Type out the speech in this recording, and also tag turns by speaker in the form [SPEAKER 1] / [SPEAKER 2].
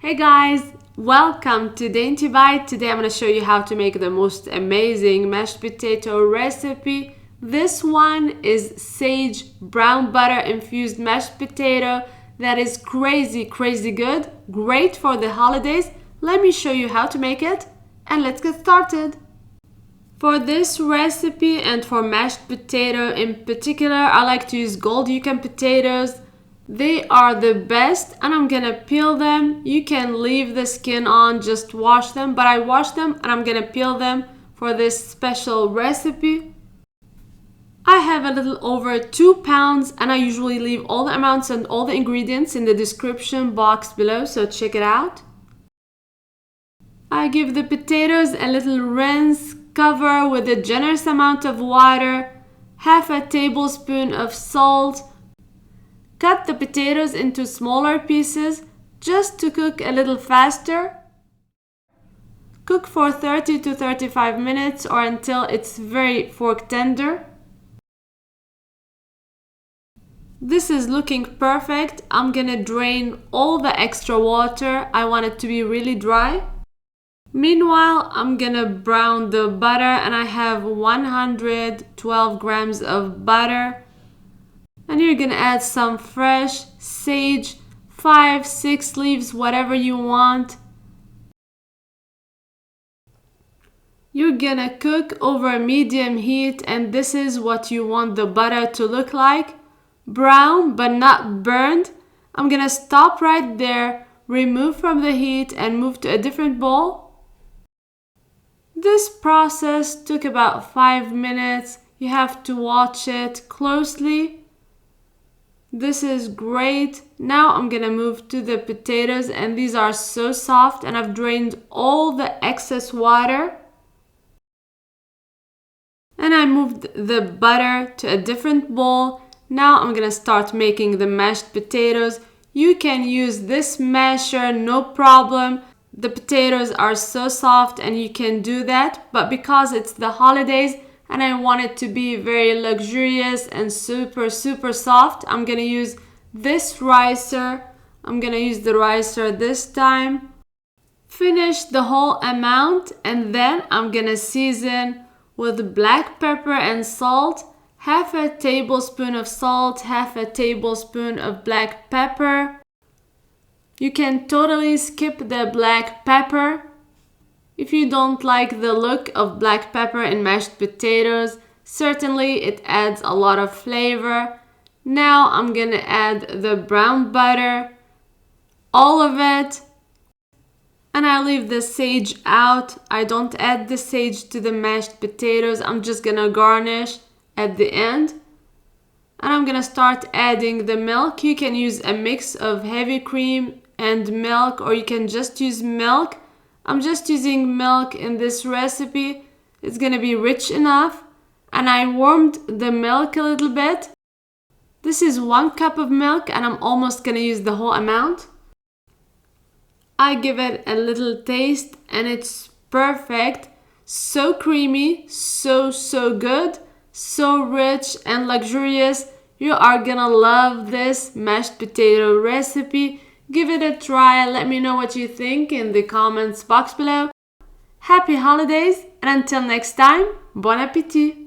[SPEAKER 1] Hey guys, welcome to Dainty Bite. Today I'm going to show you how to make the most amazing mashed potato recipe. This one is sage brown butter infused mashed potato that is crazy good, great for the holidays. Let me show you how to make it and let's get started. For this recipe and for mashed potato in particular, I like to use gold yukon potatoes. They are the best and I'm gonna peel them. You can leave the skin on, just wash them, but I wash them and I'm gonna peel them for this special recipe. I have a little over 2 pounds and I usually leave all the amounts and all the ingredients in the description box below, so check it out. I give the potatoes a little rinse, cover with a generous amount of water, half a tablespoon of salt. Cut the potatoes into smaller pieces just to cook a little faster. Cook for 30 to 35 minutes or until it's very fork tender. This is looking perfect. I'm gonna drain all the extra water. I want it to be really dry. Meanwhile, I'm gonna brown the butter and I have 112 grams of butter. And you're gonna add some fresh sage, 5-6 leaves, whatever you want. You're gonna cook over medium heat and this is what you want the butter to look like. Brown but not burned. I'm gonna stop right there, remove from the heat and move to a different bowl. This process took about 5 minutes. You have to watch it closely. This is great. Now I'm gonna move to the potatoes and these are so soft and I've drained all the excess water. And I moved the butter to a different bowl. Now I'm gonna start making the mashed potatoes. You can use this masher, no problem. The potatoes are so soft and you can do that, but because it's the holidays and I want it to be very luxurious and super soft, I'm gonna use this ricer. I'm gonna use the ricer this time. Finish the whole amount and then I'm gonna season with black pepper and salt, half a tablespoon of salt, half a tablespoon of black pepper. You can totally skip the black pepper. If you don't like the look of black pepper in mashed potatoes, certainly it adds a lot of flavor. Now I'm gonna add the brown butter, all of it, and I leave the sage out. I don't add the sage to the mashed potatoes. I'm just gonna garnish at the end. And I'm gonna start adding the milk. You can use a mix of heavy cream and milk, or you can just use milk. I'm just using milk in this recipe. It's gonna be rich enough. And I warmed the milk a little bit. This is 1 cup of milk and I'm almost gonna use the whole amount. I give it a little taste and it's perfect. So creamy, so good, so rich and luxurious. You are gonna love this mashed potato recipe. Give it a try. Let me know what you think in the comments box below. Happy holidays and until next time, bon appétit!